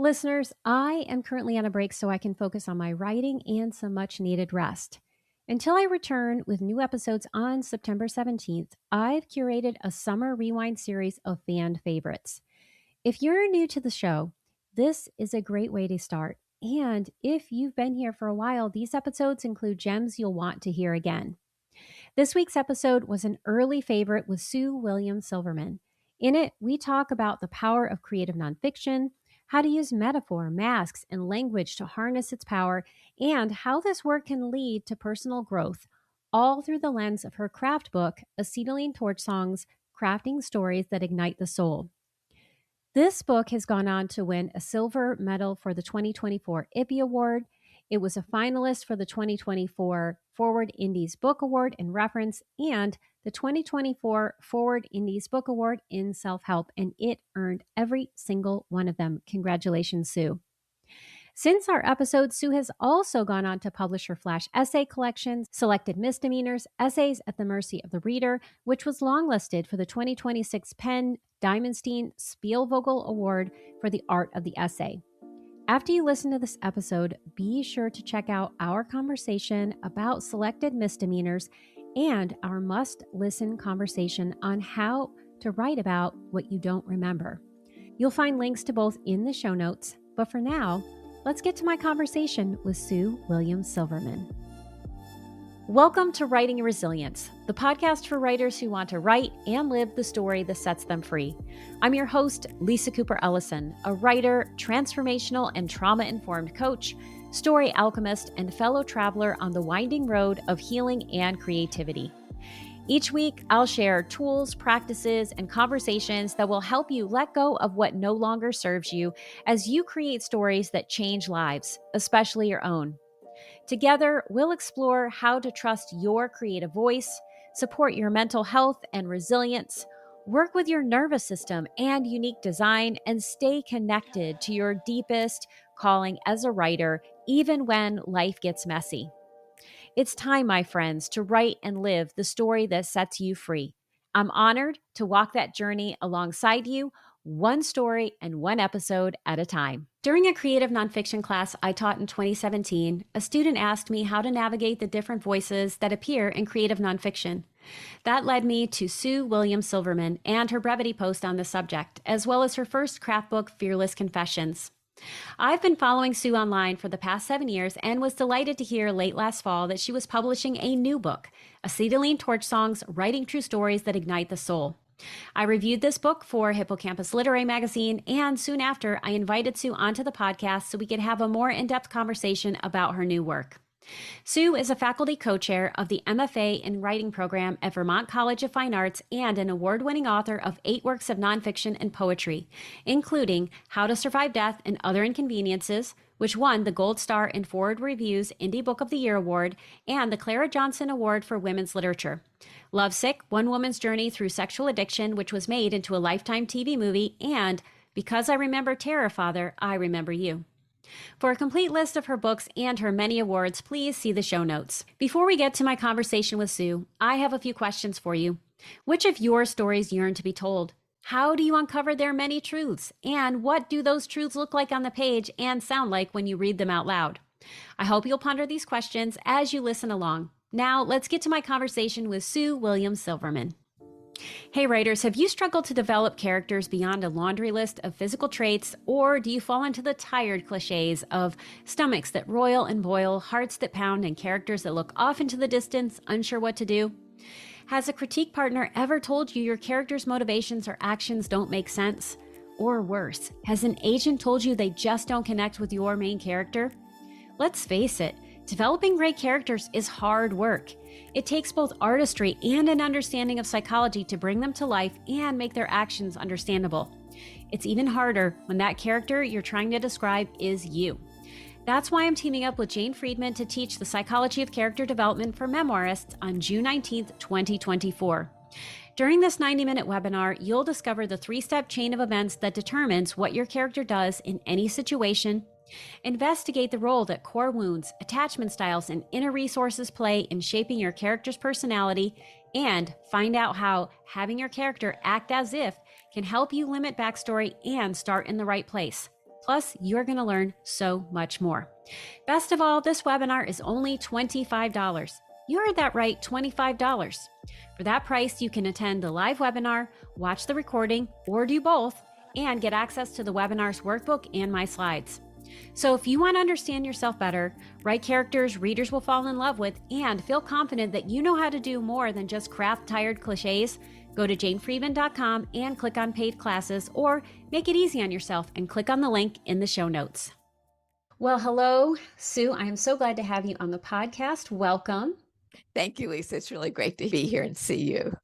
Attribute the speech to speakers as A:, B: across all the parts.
A: Listeners, I am currently on a break so I can focus on my writing and some much needed rest. Until I return with new episodes on September 17th, I've curated a summer rewind series of fan favorites. If you're new to the show, this is a great way to start. And if you've been here for a while, these episodes include gems you'll want to hear again. This week's episode was an early favorite with Sue William Silverman. In it, we talk about the power of creative nonfiction, how to use metaphor, masks, and language to harness its power, and how this work can lead to personal growth, all through the lens of her craft book, Acetylene Torch Songs, Crafting Stories That Ignite the Soul. This book has gone on to win a silver medal for the 2024 IPPY Award. It was a finalist for the 2024 Foreword Indies Book Award in Reference and the 2024 Foreword Indies Book Award in Self-Help, and it earned every single one of them. Congratulations, Sue. Since our episode, Sue has also gone on to publish her flash essay collection, Selected Misdemeanors, Essays at the Mercy of the Reader, which was longlisted for the 2026 Penn Diamonstein Spielvogel Award for the Art of the Essay. After you listen to this episode, be sure to check out our conversation about selected misdemeanors and our must-listen conversation on how to write about what you don't remember. You'll find links to both in the show notes, but for now, let's get to my conversation with Sue William Silverman. Welcome to Writing Resilience, the podcast for writers who want to write and live the story that sets them free. I'm your host, Lisa Cooper Ellison, a writer, transformational and trauma-informed coach, story alchemist, and fellow traveler on the winding road of healing and creativity. Each week, I'll share tools, practices, and conversations that will help you let go of what no longer serves you as you create stories that change lives, especially your own. Together, we'll explore how to trust your creative voice, support your mental health and resilience, work with your nervous system and unique design, and stay connected to your deepest calling as a writer, even when life gets messy. It's time, my friends, to write and live the story that sets you free. I'm honored to walk that journey alongside you, one story and one episode at a time. During a creative nonfiction class I taught in 2017, a student asked me how to navigate the different voices that appear in creative nonfiction. That led me to Sue William Silverman and her brevity post on the subject, as well as her first craft book, Fearless Confessions. I've been following Sue online for the past 7 years and was delighted to hear late last fall that she was publishing a new book, Acetylene Torch Songs, Writing True Stories That Ignite the Soul. I reviewed this book for Hippocampus Literary Magazine, and soon after, I invited Sue onto the podcast so we could have a more in-depth conversation about her new work. Sue is a faculty co-chair of the MFA in Writing program at Vermont College of Fine Arts and an award-winning author of 8 works of nonfiction and poetry, including How to Survive Death and Other Inconveniences, which won the Gold Star in Foreword Reviews INDIE Book of the Year Award and the Clara Johnson Award for Women's Literature. Lovesick, One Woman's Journey Through Sexual Addiction, which was made into a Lifetime TV movie, and Because I Remember Terror, Father, I Remember You. For a complete list of her books and her many awards, please see the show notes. Before we get to my conversation with Sue, I have a few questions for you. Which of your stories yearn to be told? How do you uncover their many truths? And what do those truths look like on the page and sound like when you read them out loud? I hope you'll ponder these questions as you listen along. Now, let's get to my conversation with Sue William Silverman. Hey writers, have you struggled to develop characters beyond a laundry list of physical traits, or do you fall into the tired cliches of stomachs that roil and boil, hearts that pound, and characters that look off into the distance, unsure what to do? Has a critique partner ever told you your character's motivations or actions don't make sense? Or worse, has an agent told you they just don't connect with your main character? Let's face it, developing great characters is hard work. It takes both artistry and an understanding of psychology to bring them to life and make their actions understandable. It's even harder when that character you're trying to describe is you. That's why I'm teaming up with Jane Friedman to teach the psychology of character development for memoirists on June 19th, 2024. During this 90-minute webinar, you'll discover the 3-step chain of events that determines what your character does in any situation, investigate the role that core wounds, attachment styles, and inner resources play in shaping your character's personality, and find out how having your character act as if can help you limit backstory and start in the right place. Plus, you're going to learn so much more. Best of all, this webinar is only $25. You heard that right, $25. For that price, you can attend the live webinar, watch the recording, or do both, and get access to the webinar's workbook and my slides. So if you want to understand yourself better, write characters readers will fall in love with, and feel confident that you know how to do more than just craft tired cliches, go to janefriedman.com and click on paid classes, or make it easy on yourself and click on the link in the show notes. Well, hello, Sue. I am so glad to have you on the podcast. Welcome.
B: Thank you, Lisa. It's really great to be here and see you.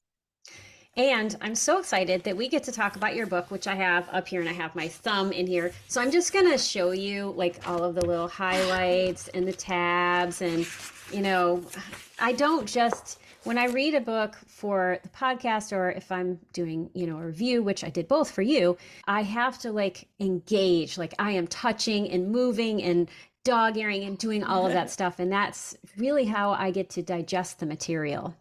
A: And I'm so excited that we get to talk about your book, which I have up here, and I have my thumb in here. So I'm just going to show you like all of the little highlights and the tabs. And, you know, I don't just, when I read a book for the podcast, or if I'm doing, you know, a review, which I did both for you, I have to like engage, like I am touching and moving and dog earing and doing all of that stuff. And that's really how I get to digest the material.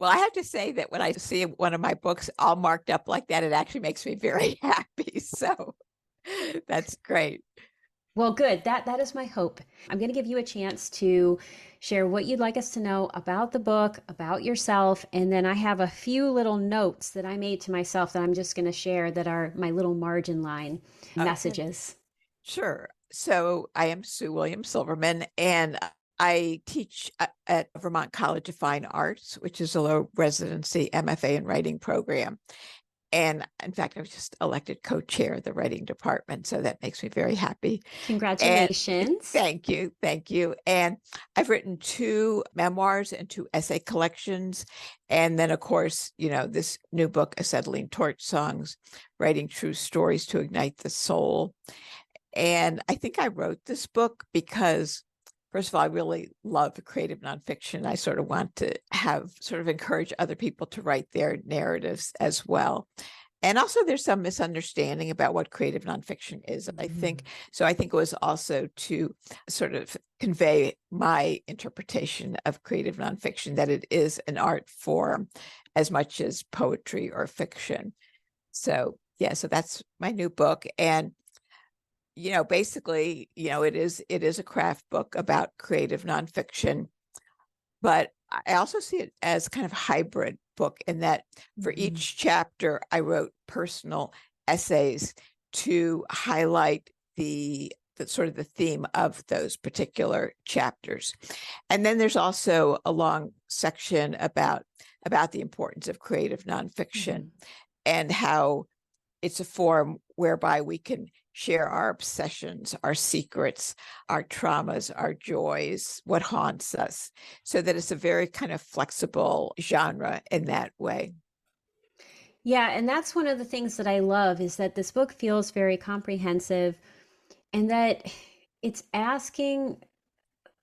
B: Well, I have to say that when I see one of my books all marked up like that, it actually makes me very happy. So that's great.
A: Well, good. That is my hope. I'm going to give you a chance to share what you'd like us to know about the book, about yourself, and then I have a few little notes that I made to myself that I'm just going to share that are my little margin line messages.
B: Sure. So I am Sue William Silverman, and I teach at Vermont College of Fine Arts, which is a low residency MFA in writing program. And in fact, I was just elected co-chair of the writing department. So that makes me very happy.
A: Congratulations.
B: And thank you. Thank you. And I've written 2 memoirs and 2 essay collections. And then, of course, you know, this new book, Acetylene Torch Songs, Writing True Stories to Ignite the Soul. And I think I wrote this book because, first of all, I really love creative nonfiction. I sort of want to encourage other people to write their narratives as well. And also there's some misunderstanding about what creative nonfiction is. I think it was also to sort of convey my interpretation of creative nonfiction, that it is an art form as much as poetry or fiction. So yeah, so that's my new book. And you know, basically, you know, it is a craft book about creative nonfiction, but I also see it as kind of a hybrid book in that for each chapter, I wrote personal essays to highlight the sort of the theme of those particular chapters. And then there's also a long section about the importance of creative nonfiction and how it's a form whereby we can share our obsessions, our secrets, our traumas, our joys, what haunts us, so that it's a very kind of flexible genre in that way.
A: Yeah, and that's one of the things that I love, is that this book feels very comprehensive and that it's asking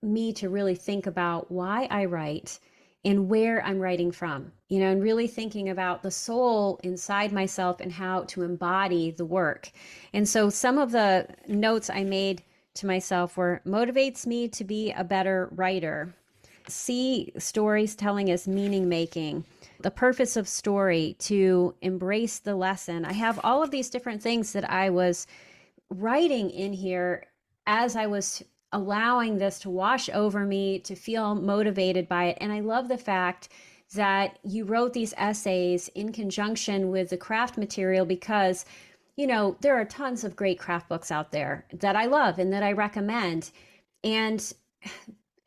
A: me to really think about why I write and where I'm writing from, you know, and really thinking about the soul inside myself and how to embody the work. And so some of the notes I made to myself were: motivates me to be a better writer, see stories telling as meaning making, the purpose of story, to embrace the lesson. I have all of these different things that I was writing in here as I was allowing this to wash over me, to feel motivated by it. And I love the fact that you wrote these essays in conjunction with the craft material, because, you know, there are tons of great craft books out there that I love and that I recommend. And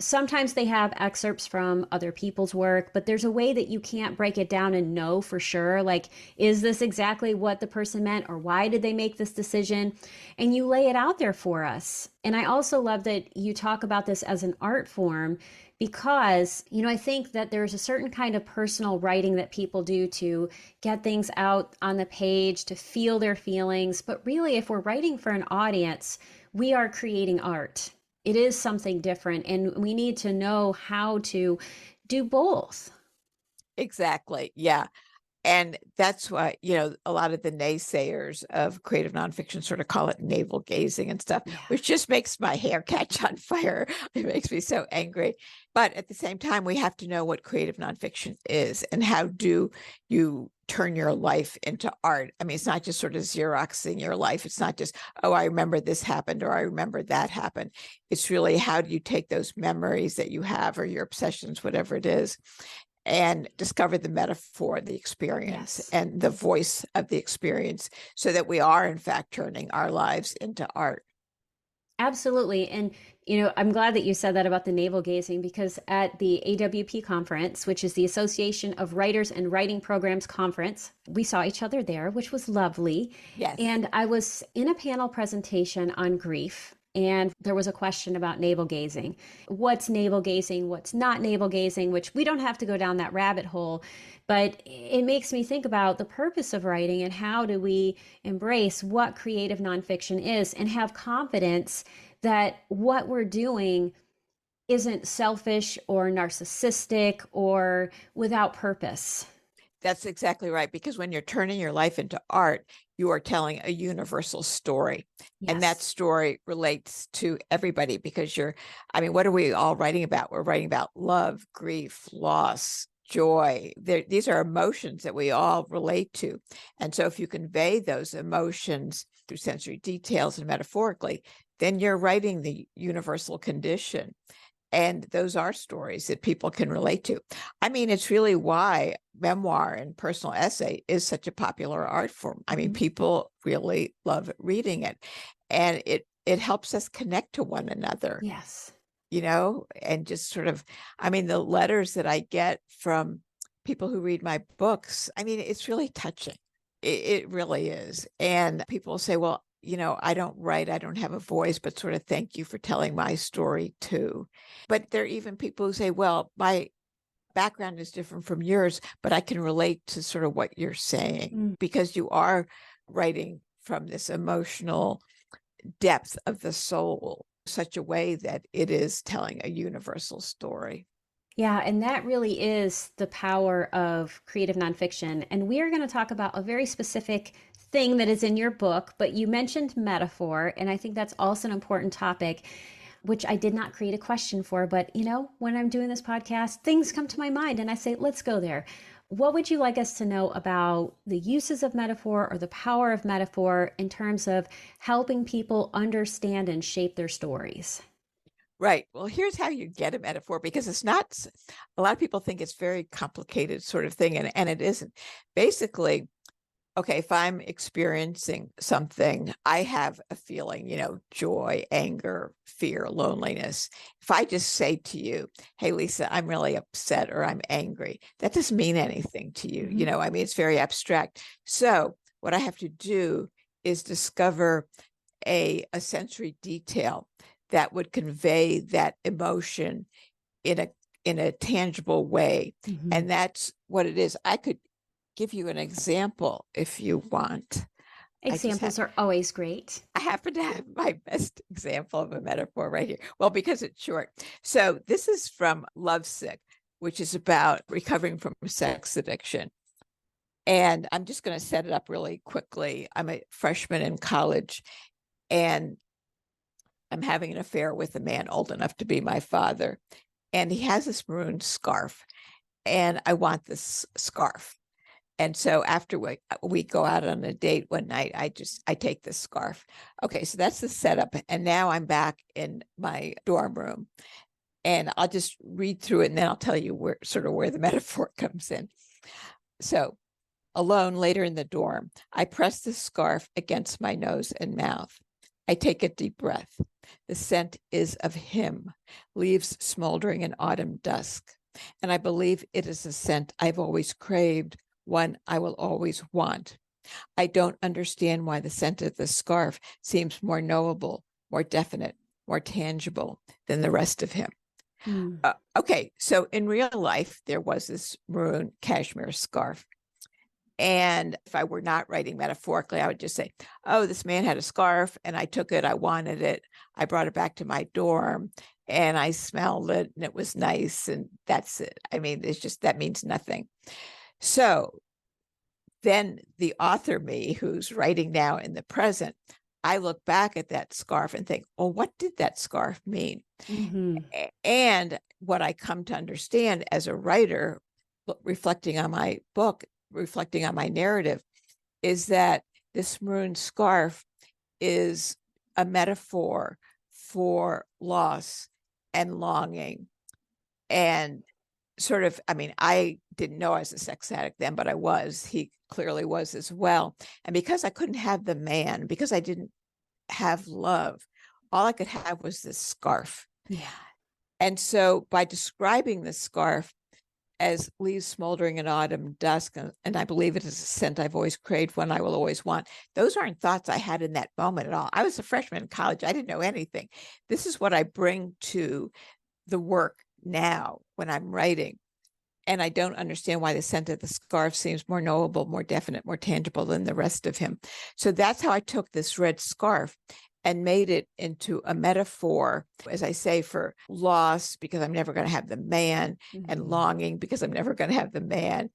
A: sometimes they have excerpts from other people's work, but there's a way that you can't break it down and know for sure, like, is this exactly what the person meant, or why did they make this decision? And you lay it out there for us. And I also love that you talk about this as an art form, because, you know, I think that there's a certain kind of personal writing that people do to get things out on the page, to feel their feelings. But really, if we're writing for an audience, we are creating art. It is something different, and we need to know how to do both.
B: Exactly. Yeah. And that's why, a lot of the naysayers of creative nonfiction sort of call it navel gazing and stuff,
A: Yeah.
B: which just makes my hair catch on fire. It makes me so angry. But at the same time, we have to know what creative nonfiction is and how do you turn your life into art. I mean, it's not just sort of Xeroxing your life. It's not just, oh, I remember this happened or I remember that happened. It's really how do you take those memories that you have or your obsessions, whatever it is, and discover the metaphor, the experience,
A: Yes.
B: and the voice of the experience so that we are, in fact, turning our lives into art.
A: Absolutely. And, I'm glad that you said that about the navel gazing, because at the AWP conference, which is the Association of Writers and Writing Programs Conference, we saw each other there, which was lovely.
B: Yes.
A: And I was in a panel presentation on grief. And there was a question about navel gazing. What's navel gazing? What's not navel gazing? Which we don't have to go down that rabbit hole. But it makes me think about the purpose of writing and how do we embrace what creative nonfiction is and have confidence that what we're doing isn't selfish or narcissistic or without purpose.
B: That's exactly right. Because when you're turning your life into art, you are telling a universal story.
A: Yes.
B: And that story relates to everybody because what are we all writing about? We're writing about love, grief, loss, joy. These are emotions that we all relate to. And so if you convey those emotions through sensory details and metaphorically, then you're writing the universal condition. And those are stories that people can relate to. I mean, it's really why memoir and personal essay is such a popular art form. I mean, people really love reading it. And it helps us connect to one another.
A: Yes.
B: And just sort of, the letters that I get from people who read my books, it's really touching. It really is. And people say, well, I don't write, I don't have a voice, but sort of thank you for telling my story too. But there are even people who say, well, my background is different from yours, but I can relate to sort of what you're saying because you are writing from this emotional depth of the soul, such a way that it is telling a universal story.
A: Yeah, and that really is the power of creative nonfiction. And we are going to talk about a very specific thing that is in your book, but you mentioned metaphor, and I think that's also an important topic, which I did not create a question for. But, when I'm doing this podcast, things come to my mind and I say, let's go there. What would you like us to know about the uses of metaphor or the power of metaphor in terms of helping people understand and shape their stories?
B: Right. Well, here's how you get a metaphor, because it's not, a lot of people think it's very complicated sort of thing, and it isn't. Basically, okay, if I'm experiencing something, I have a feeling, joy, anger, fear, loneliness. If I just say to you, hey, Lisa, I'm really upset or I'm angry, that doesn't mean anything to you. It's very abstract. So what I have to do is discover a sensory detail that would convey that emotion in a tangible way. And that's what it is. I could give you an example if you want.
A: Examples are always great.
B: I happen to have my best example of a metaphor right here. Well, because it's short. So this is from Lovesick, which is about recovering from sex addiction. And I'm just going to set it up really quickly. I'm a freshman in college, and I'm having an affair with a man old enough to be my father. And he has this maroon scarf, and I want this scarf. And so after we go out on a date one night, I take this scarf. Okay, so that's the setup. And now I'm back in my dorm room, and I'll just read through it, and then I'll tell you where the metaphor comes in. So, alone later in the dorm, I press the scarf against my nose and mouth. I take a deep breath. The scent is of him, leaves smoldering in autumn dusk. And I believe it is a scent I've always craved, one I will always want. I don't understand why the scent of the scarf seems more knowable, more definite, more tangible than the rest of him. Okay, so in real life, there was this maroon cashmere scarf. And if I were not writing metaphorically, I would just say, oh, this man had a scarf and I took it. I wanted it. I brought it back to my dorm and I smelled it and it was nice. And that's it. It's just, that means nothing. So then the author me, who's writing now in the present, I look back at that scarf and think, oh, what did that scarf mean?
A: Mm-hmm.
B: And what I come to understand as a writer, reflecting on my book, reflecting on my narrative, is that this maroon scarf is a metaphor for loss and longing. And sort of, I mean, I didn't know I was a sex addict then, but I was. He clearly was as well. And because I couldn't have the man, because I didn't have love, all I could have was this scarf.
A: Yeah.
B: And so by describing the scarf as leaves smoldering in autumn dusk, and I believe it is a scent I've always craved, one I will always want, those aren't thoughts I had in that moment at all. I was a freshman in college. I didn't know anything. This is what I bring to the work now when I'm writing. And I don't understand why the scent of the scarf seems more knowable, more definite, more tangible than the rest of him. So that's how I took this red scarf and made it into a metaphor, as I say, for loss, because I'm never going to have the man, and longing, because I'm never going to have the man,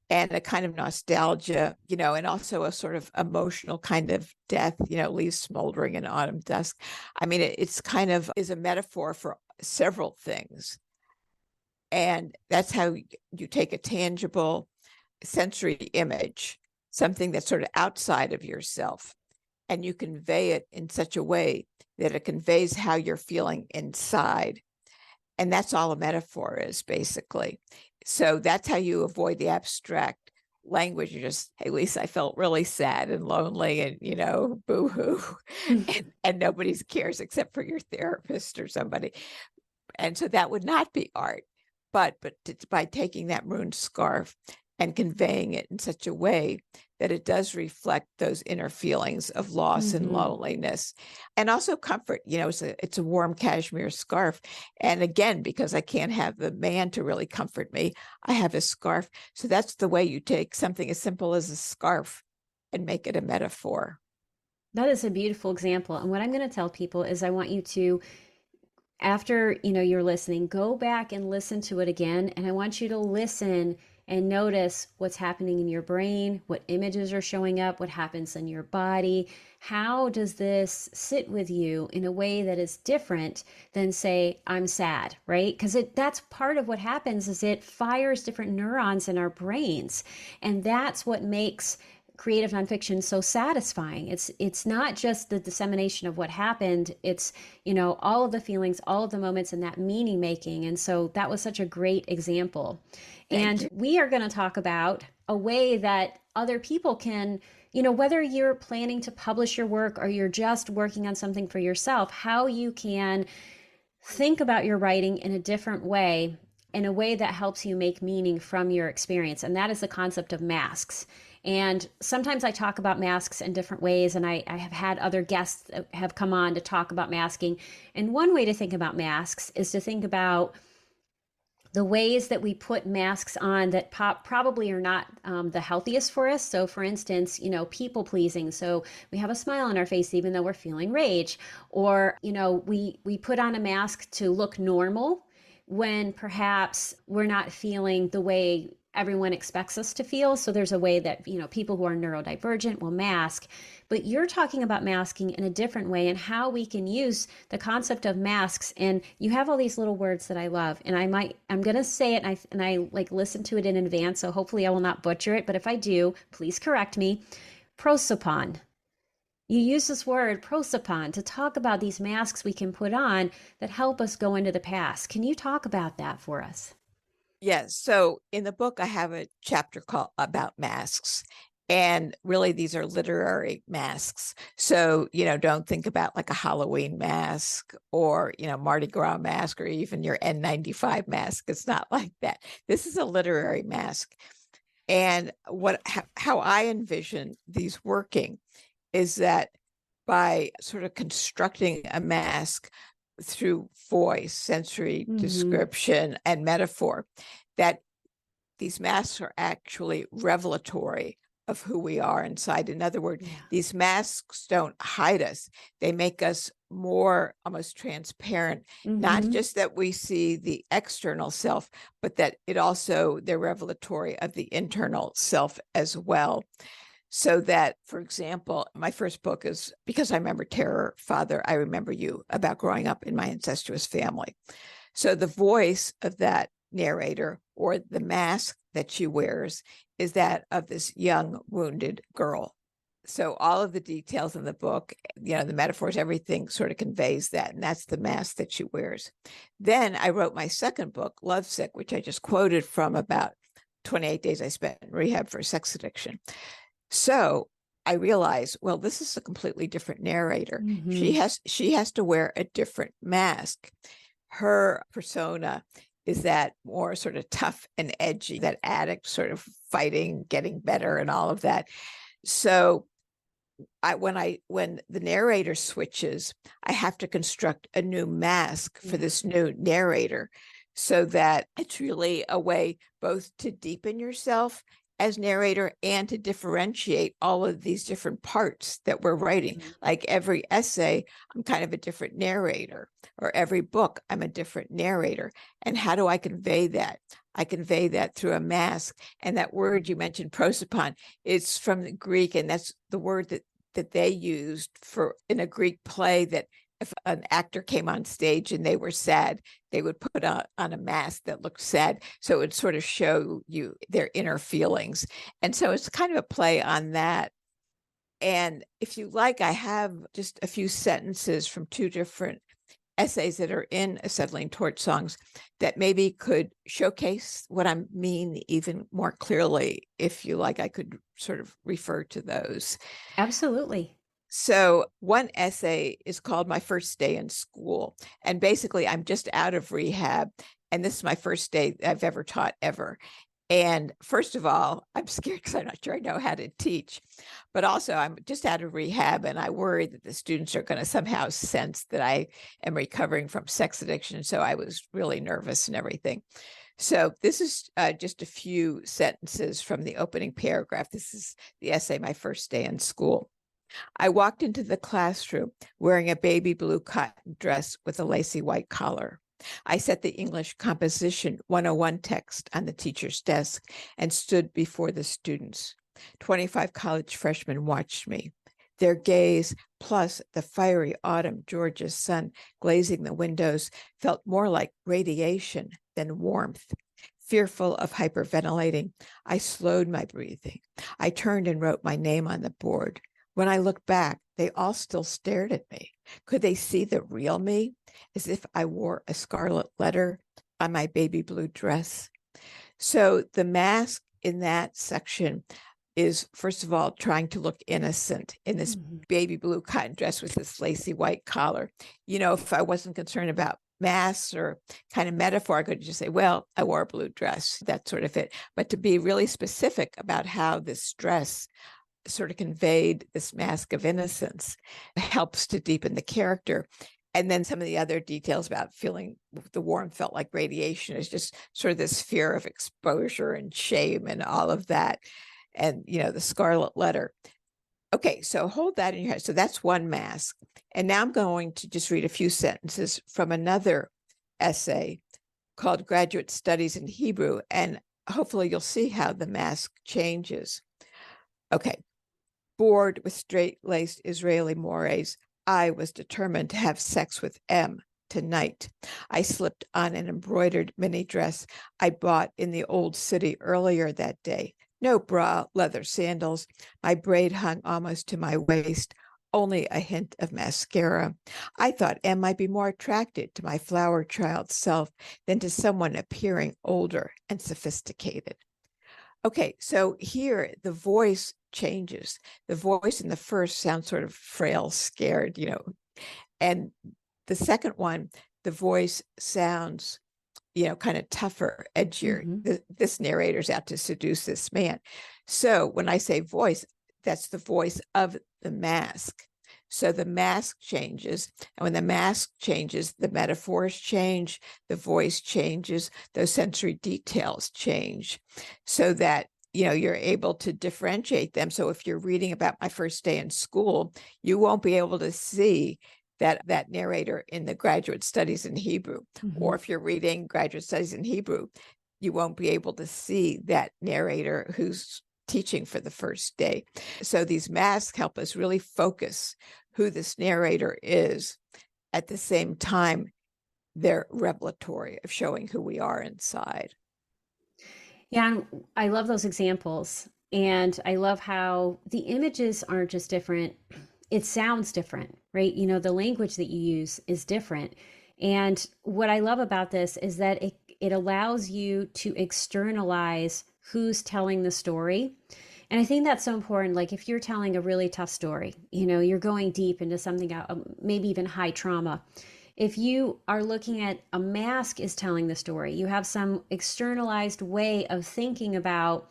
B: and a kind of nostalgia, and also a sort of emotional kind of death, leaves smoldering in autumn dusk. I mean, it's kind of is a metaphor for several things. And that's how you take a tangible sensory image, something that's sort of outside of yourself, and you convey it in such a way that it conveys how you're feeling inside. And that's all a metaphor is, basically. So that's how you avoid the abstract language. You just, hey, Lisa, I felt really sad and lonely and, boo-hoo. and nobody cares except for your therapist or somebody. And so that would not be art. But by taking that maroon scarf and conveying it in such a way that it does reflect those inner feelings of loss and loneliness, and also comfort. It's a warm cashmere scarf. And again, because I can't have the man to really comfort me, I have a scarf. So that's the way you take something as simple as a scarf and make it a metaphor.
A: That is a beautiful example. And what I'm going to tell people is I want you to, after you're listening, go back and listen to it again, and I want you to listen and notice what's happening in your brain, what images are showing up, what happens in your body. How does this sit with you in a way that is different than, say, I'm sad, right? Because that's part of what happens, is it fires different neurons in our brains, and that's what makes creative nonfiction so satisfying. It's not just the dissemination of what happened, it's all of the feelings, all of the moments, and that meaning making. And so that was such a great example. And we are going to talk about a way that other people can, whether you're planning to publish your work or you're just working on something for yourself, how you can think about your writing in a different way, in a way that helps you make meaning from your experience. And that is the concept of masks. And sometimes I talk about masks in different ways, and I have had other guests that have come on to talk about masking. And one way to think about masks is to think about the ways that we put masks on that probably are not the healthiest for us. So for instance, people pleasing. So we have a smile on our face even though we're feeling rage. Or, we put on a mask to look normal when perhaps we're not feeling the way everyone expects us to feel. So there's a way that, people who are neurodivergent will mask. But you're talking about masking in a different way, and how we can use the concept of masks. And you have all these little words that I love, and I'm going to say it, and I like listen to it in advance. So hopefully I will not butcher it. But if I do, please correct me. Prosopon. You use this word, prosopon, to talk about these masks we can put on that help us go into the past. Can you talk about that for us?
B: Yes. So in the book, I have a chapter called about masks. And really, these are literary masks. So, don't think about like a Halloween mask or, Mardi Gras mask, or even your N95 mask. It's not like that. This is a literary mask. And how I envision these working is that by sort of constructing a mask through voice, sensory description, and metaphor, that these masks are actually revelatory of who we are inside. In other words,
A: Yeah.
B: these masks don't hide us. They make us more almost transparent, not just that we see the external self, but that it also, they're revelatory of the internal self as well. So that, for example, my first book is Because I Remember Terror, Father, I Remember You, about growing up in my incestuous family. So the voice of that narrator, or the mask that she wears, is that of this young wounded girl. So all of the details in the book, the metaphors, everything sort of conveys that, and that's the mask that she wears. Then I wrote my second book, Lovesick, which I just quoted from, about 28 days I spent in rehab for sex addiction. So I realized, well, this is a completely different narrator. She has to wear a different mask. Her persona is that more sort of tough and edgy, that addict sort of fighting, getting better, and all of that. So when the narrator switches, I have to construct a new mask for this new narrator, so that it's really a way both to deepen yourself as narrator and to differentiate all of these different parts that we're writing. Like every essay, I'm kind of a different narrator, or every book, I'm a different narrator. And how do I convey that? I convey that through a mask. And that word you mentioned, prosopon, is from the Greek, and that's the word that they used for in a Greek play, that if an actor came on stage and they were sad, they would put on a mask that looked sad. So it would sort of show you their inner feelings. And so it's kind of a play on that. And if you like, I have just a few sentences from two different essays that are in Acetylene Torch Songs that maybe could showcase what I mean even more clearly. If you like, I could sort of refer to those.
A: Absolutely.
B: So one essay is called My First Day in School. And basically, I'm just out of rehab, and this is my first day I've ever taught ever. And first of all, I'm scared because I'm not sure I know how to teach. But also, I'm just out of rehab, and I worry that the students are going to somehow sense that I am recovering from sex addiction. So I was really nervous and everything. So this is just a few sentences from the opening paragraph. This is the essay, My First Day in School. I walked into the classroom wearing a baby blue cotton dress with a lacy white collar. I set the English Composition 101 text on the teacher's desk and stood before the students. 25 college freshmen watched me. Their gaze, plus the fiery autumn Georgia sun glazing the windows, felt more like radiation than warmth. Fearful of hyperventilating, I slowed my breathing. I turned and wrote my name on the board. When I looked back, they all still stared at me. Could they see the real me, as if I wore a scarlet letter on my baby blue dress? So the mask in that section is, first of all, trying to look innocent in this baby blue cotton dress with this lacy white collar. If I wasn't concerned about masks or kind of metaphor, I could just say, well, I wore a blue dress, that sort of it. But to be really specific about how this dress sort of conveyed this mask of innocence helps to deepen the character. And then some of the other details about feeling the warmth felt like radiation is just sort of this fear of exposure and shame and all of that. And, the scarlet letter. Okay, so hold that in your head. So that's one mask. And now I'm going to just read a few sentences from another essay called Graduate Studies in Hebrew. And hopefully you'll see how the mask changes. Okay. Bored with straight-laced Israeli mores, I was determined to have sex with M tonight. I slipped on an embroidered mini dress I bought in the old city earlier that day. No bra, leather sandals. My braid hung almost to my waist, only a hint of mascara. I thought M might be more attracted to my flower child self than to someone appearing older and sophisticated. Okay, so here the voice changes. The voice in the first sounds sort of frail, scared, and the second one, the voice sounds, kind of tougher, edgier. This narrator's out to seduce this man. So when I say voice, that's the voice of the mask. So the mask changes. And when the mask changes, the metaphors change, the voice changes, those sensory details change, so that you're able to differentiate them. So if you're reading about my first day in school, you won't be able to see that narrator in the graduate studies in Hebrew. Or if you're reading graduate studies in Hebrew, you won't be able to see that narrator who's teaching for the first day. So these masks help us really focus who this narrator is. At the same time, they're revelatory of showing who we are inside.
A: Yeah, and I love those examples. And I love how the images aren't just different, it sounds different, right? The language that you use is different. And what I love about this is that it allows you to externalize who's telling the story. And I think that's so important. Like if you're telling a really tough story, you're going deep into something, maybe even high trauma. If you are looking at a mask is telling the story, you have some externalized way of thinking about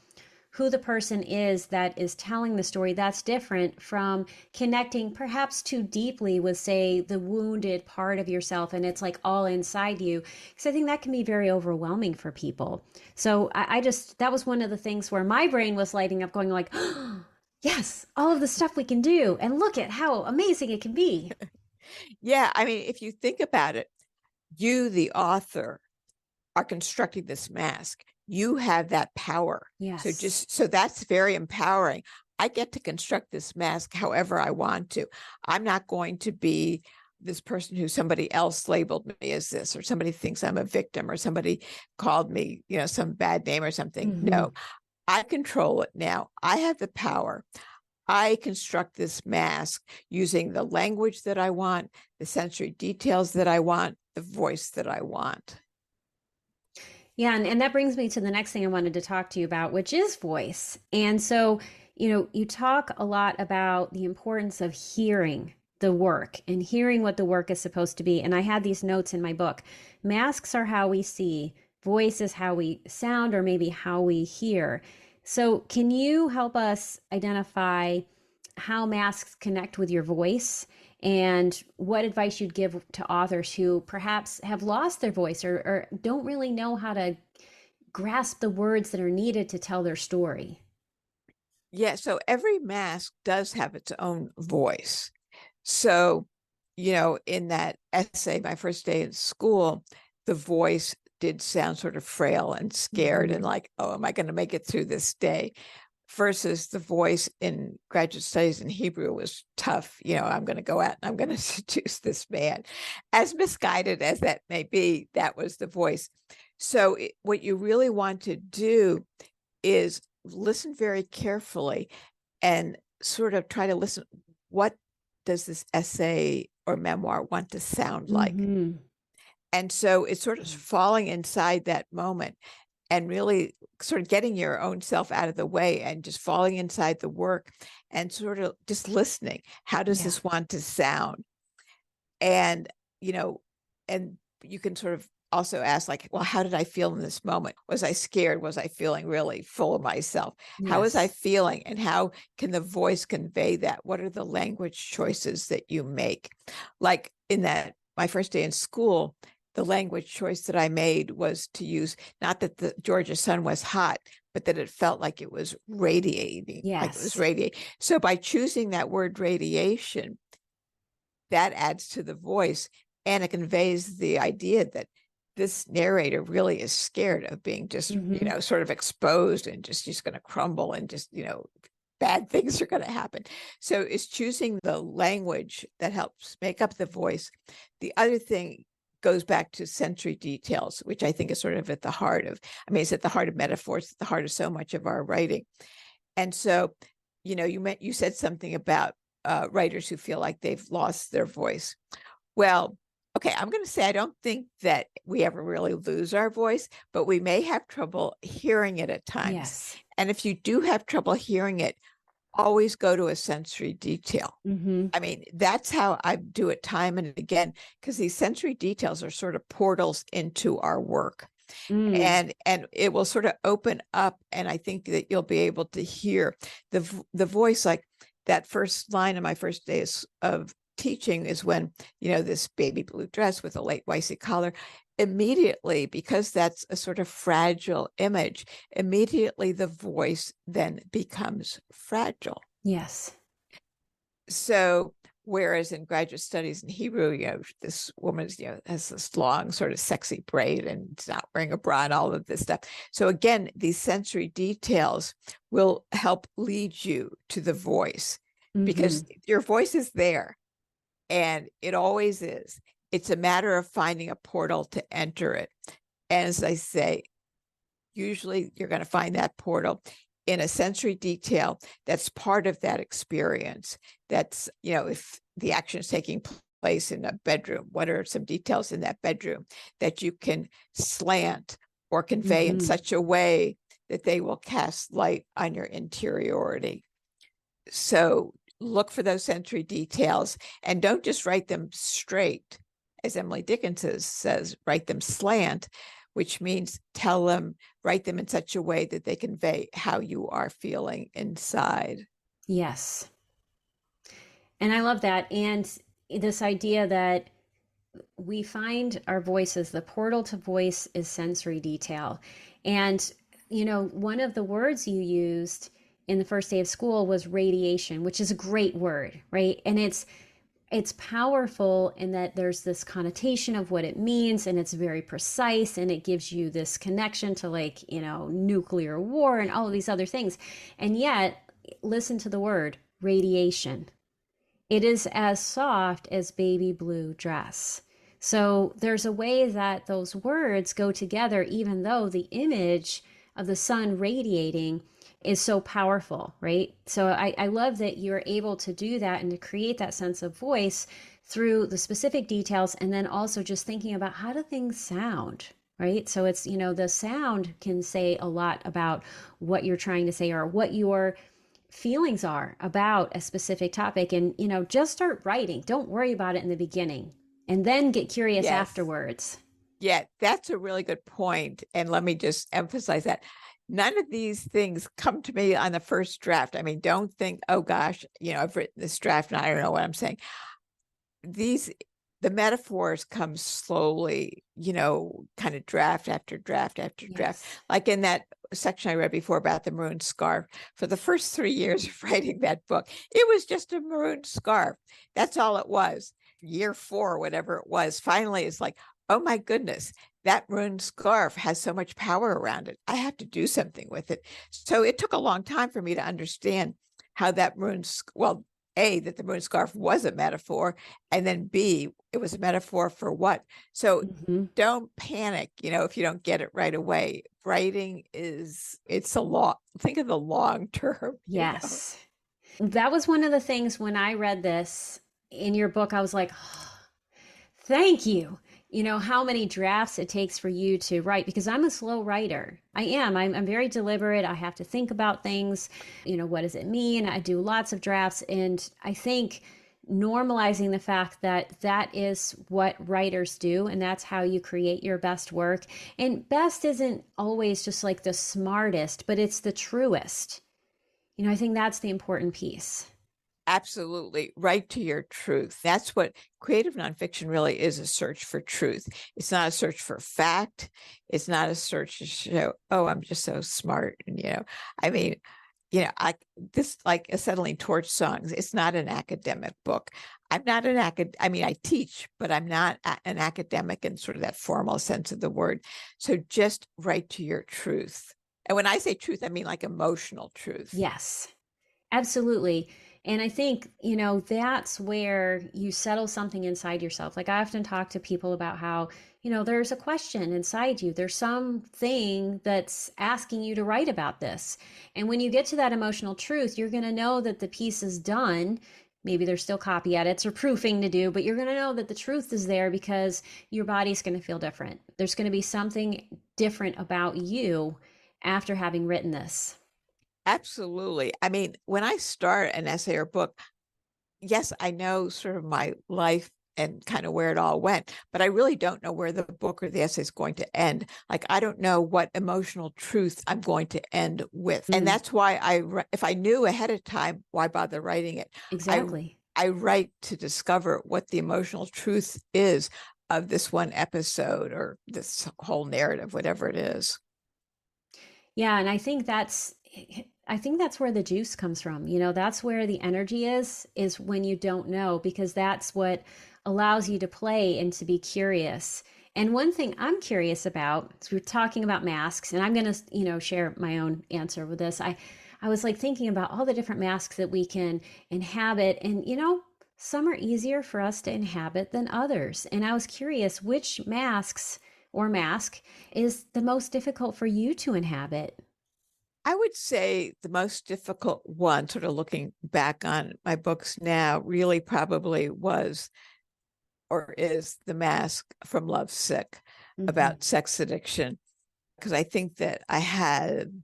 A: who the person is that is telling the story. That's different from connecting perhaps too deeply with, say, the wounded part of yourself, and it's like all inside you. Because I think that can be very overwhelming for people. So I just, that was one of the things where my brain was lighting up, going like, oh, yes, all of the stuff we can do, and look at how amazing it can be.
B: Yeah, I mean, if you think about it, you, the author, are constructing this mask. You have that power.
A: Yes.
B: So that's very empowering. I get to construct this mask however I want to. I'm not going to be this person who somebody else labeled me as this, or somebody thinks I'm a victim, or somebody called me, some bad name or something. No, I control it now. I have the power. I construct this mask using the language that I want, the sensory details that I want, the voice that I want.
A: Yeah, and that brings me to the next thing I wanted to talk to you about, which is voice. And so, you talk a lot about the importance of hearing the work and hearing what the work is supposed to be. And I had these notes in my book. Masks are how we see, voice is how we sound, or maybe how we hear. So, can you help us identify how masks connect with your voice, and what advice you'd give to authors who perhaps have lost their voice, or don't really know how to grasp the words that are needed to tell their story?
B: Yeah, so every mask does have its own voice. So, in that essay, My First Day in School, the voice did sound sort of frail and scared and like, oh, am I going to make it through this day? Versus the voice in graduate studies in Hebrew was tough. I'm going to go out and I'm going to seduce this man. As misguided as that may be, that was the voice. So what you really want to do is listen very carefully and sort of try to listen. What does this essay or memoir want to sound like? And so it's sort of falling inside that moment and really sort of getting your own self out of the way and just falling inside the work and sort of just listening. How does this want to sound? And, and you can sort of also ask, like, well, how did I feel in this moment? Was I scared? Was I feeling really full of myself? How was I feeling? And how can the voice convey that? What are the language choices that you make? Like in that, My First Day in School, the language choice that I made was to use, not that the Georgia sun was hot, but that it felt like it was radiating, like it was radiating. So by choosing that word radiation, that adds to the voice, and it conveys the idea that this narrator really is scared of being just, sort of exposed and just going to crumble and just, bad things are going to happen. So it's choosing the language that helps make up the voice. The other thing goes back to sensory details, which I think is sort of at the heart of, it's at the heart of metaphors, at the heart of so much of our writing. And so, you said something about writers who feel like they've lost their voice. Well, okay, I'm going to say I don't think that we ever really lose our voice, but we may have trouble hearing it at times. And if you do have trouble hearing it, always go to a sensory detail. That's how I do it time and again, because these sensory details are sort of portals into our work. And it will sort of open up, and I think that you'll be able to hear the voice. Like that first line of My First Day of teaching is when, this baby blue dress with a late waxy collar, immediately, because that's a sort of fragile image, immediately the voice then becomes fragile.
A: Yes.
B: So whereas in graduate studies in Hebrew, this woman's, has this long sort of sexy braid and it's not wearing a bra and all of this stuff. So again, these sensory details will help lead you to the voice, because your voice is there, and it always is. It's a matter of finding a portal to enter it. And as I say, usually you're going to find that portal in a sensory detail that's part of that experience. That's, if the action is taking place in a bedroom, what are some details in that bedroom that you can slant or convey in such a way that they will cast light on your interiority? So look for those sensory details, and don't just write them straight. As Emily Dickinson says, write them slant, which means write them in such a way that they convey how you are feeling inside.
A: Yes. And I love that. And this idea that we find our voices, the portal to voice is sensory detail. And, one of the words you used in the first day of school was radiation, which is a great word, right? And it's powerful in that there's this connotation of what it means, and it's very precise, and it gives you this connection to nuclear war and all of these other things. And yet, listen to the word radiation. It is as soft as baby blue dress. So there's a way that those words go together, even though the image of the sun radiating is so powerful, right? So I love that you're able to do that and to create that sense of voice through the specific details, and then also just thinking about how do things sound, right? So it's, the sound can say a lot about what you're trying to say or what your feelings are about a specific topic. And, just start writing. Don't worry about it in the beginning, and then get curious afterwards.
B: Yeah, that's a really good point. And let me just emphasize that. None of these things come to me on the first draft. I mean, don't think, oh gosh, I've written this draft and I don't know what I'm saying. The metaphors come slowly, kind of draft after draft after draft. Like in that section I read before about the maroon scarf, for the first 3 years of writing that book, it was just a maroon scarf. That's all it was. Year 4, whatever it was, finally it's like, oh my goodness, that maroon scarf has so much power around it. I have to do something with it. So it took a long time for me to understand how that A, that the maroon scarf was a metaphor, and then B, it was a metaphor for what? So don't panic, if you don't get it right away. Writing it's a lot. Think of the long term.
A: Yes. That was one of the things when I read this in your book, I was like, oh, thank you. How many drafts it takes for you to write, because I'm a slow writer. I'm very deliberate. I have to think about things. What does it mean? I do lots of drafts. And I think normalizing the fact that that is what writers do, and that's how you create your best work. And best isn't always just like the smartest, but it's the truest. I think that's the important piece.
B: Absolutely. Write to your truth. That's what creative nonfiction really is, a search for truth. It's not a search for fact. It's not a search to show, oh, I'm just so smart. And, this like Acetylene Torch Songs, it's not an academic book. I'm not an I teach, but I'm not an academic in sort of that formal sense of the word. So just write to your truth. And when I say truth, I mean like emotional truth.
A: Yes, absolutely. And I think, that's where you settle something inside yourself. Like I often talk to people about how, there's a question inside you. There's something that's asking you to write about this. And when you get to that emotional truth, you're going to know that the piece is done. Maybe there's still copy edits or proofing to do, but you're going to know that the truth is there because your body's going to feel different. There's going to be something different about you after having written this.
B: Absolutely. I mean, when I start an essay or book, yes, I know sort of my life and kind of where it all went, but I really don't know where the book or the essay is going to end. Like, I don't know what emotional truth I'm going to end with. And that's why if I knew ahead of time, why bother writing it?
A: Exactly.
B: I write to discover what the emotional truth is of this one episode or this whole narrative, whatever it is.
A: Yeah, and I think that's where the juice comes from. That's where the energy is when you don't know, because that's what allows you to play and to be curious. And one thing I'm curious about, is we're talking about masks, and I'm going to, share my own answer with this. I was like thinking about all the different masks that we can inhabit, and some are easier for us to inhabit than others. And I was curious which mask is the most difficult for you to inhabit.
B: I would say the most difficult one, sort of looking back on my books now, really probably was or is the mask from Lovesick about sex addiction. Because I think that I had,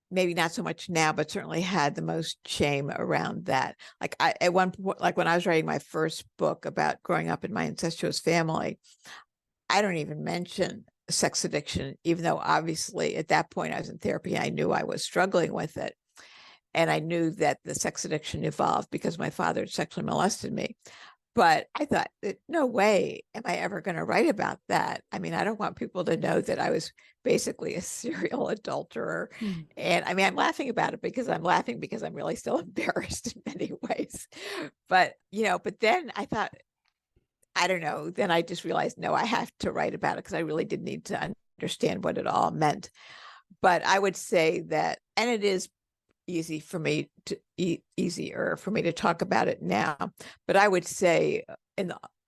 B: maybe not so much now, but certainly had the most shame around that. Like at one point, like when I was writing my first book about growing up in my incestuous family, I don't even mention sex addiction, even though obviously at that point I was in therapy. I knew I was struggling with it. And I knew that the sex addiction evolved because my father had sexually molested me. But I thought, no way am I ever going to write about that. I mean, I don't want people to know that I was basically a serial adulterer. And I mean, I'm laughing about it because I'm really still embarrassed in many ways. But, but then I thought, I don't know. Then I just realized, no, I have to write about it because I really did need to understand what it all meant. But I would say that, and it is easier for me to talk about it now. But I would say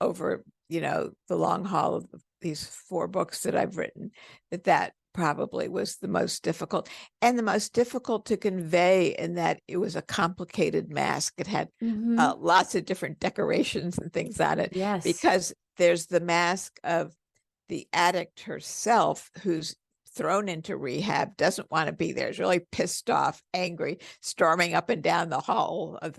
B: over the long haul of these 4 books that I've written, that probably was the most difficult, and the most difficult to convey, in that it was a complicated mask. It had lots of different decorations and things on it.
A: Yes.
B: Because there's the mask of the addict herself, who's thrown into rehab, doesn't want to be there, is really pissed off, angry, storming up and down the hall of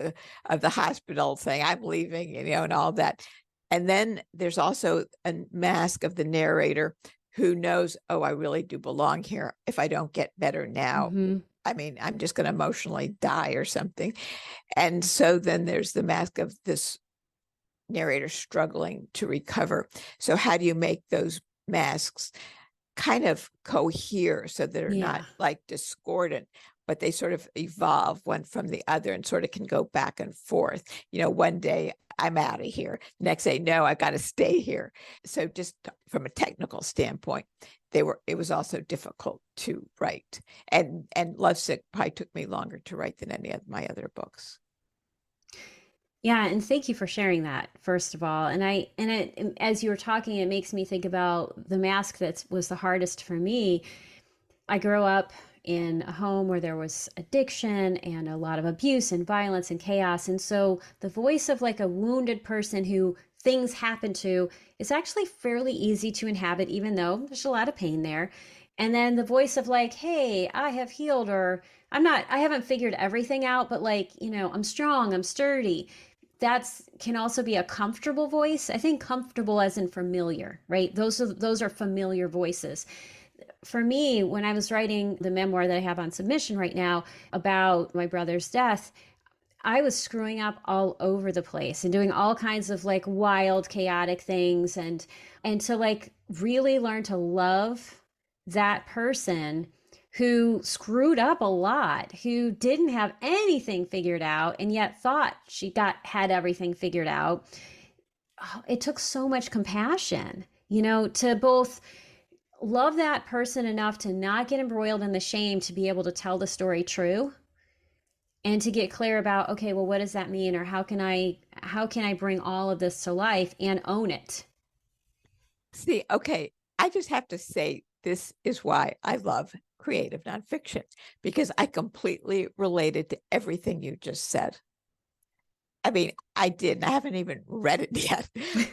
B: the hospital saying, I'm leaving, and all that. And then there's also a mask of the narrator, who knows, oh, I really do belong here. If I don't get better now, I mean, I'm just going to emotionally die or something. And so then there's the mask of this narrator struggling to recover. So how do you make those masks kind of cohere so they're not like discordant, but they sort of evolve one from the other and sort of can go back and forth? One day I'm out of here, next day, no, I got to stay here. So just from a technical standpoint, it was also difficult to write. And Lovesick probably took me longer to write than any of my other books.
A: Yeah, and thank you for sharing that, first of all. And as you were talking, it makes me think about the mask that was the hardest for me. I grew up in a home where there was addiction and a lot of abuse and violence and chaos. And so the voice of like a wounded person who things happen to is actually fairly easy to inhabit, even though there's a lot of pain there. And then the voice of like, hey, I have healed, or I haven't figured everything out, but like, I'm strong, I'm sturdy. Can also be a comfortable voice. I think comfortable as in familiar, right? Those are familiar voices. For me, when I was writing the memoir that I have on submission right now about my brother's death, I was screwing up all over the place and doing all kinds of like wild, chaotic things, and to like really learn to love that person who screwed up a lot, who didn't have anything figured out and yet thought she had everything figured out. It took so much compassion, to both love that person enough to not get embroiled in the shame, to be able to tell the story true, and to get clear about, okay, well, what does that mean? Or how can I bring all of this to life and own it?
B: See, okay, I just have to say, this is why I love creative nonfiction, because I completely related to everything you just said. I mean, I did, and I haven't even read it yet,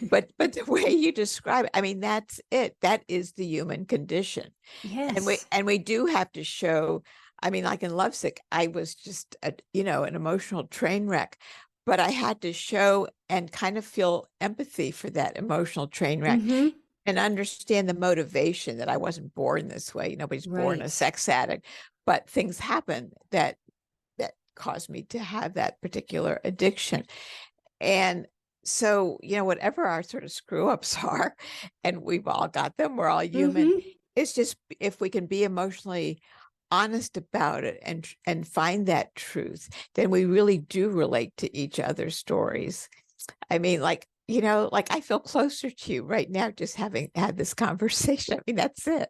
B: but the way you describe it, I mean, that's it. That is the human condition.
A: Yes.
B: And we do have to show, I mean, like in Lovesick, I was just an emotional train wreck, but I had to show and kind of feel empathy for that emotional train wreck. And understand the motivation, that I wasn't born this way. Nobody's born a sex addict, but things happen that caused me to have that particular addiction. And So, whatever our sort of screw ups are, and we've all got them, we're all human.
A: Mm-hmm.
B: It's just if we can be emotionally honest about it and find that truth, then we really do relate to each other's stories. I mean, like I feel closer to you right now just having had this conversation. I mean, that's it.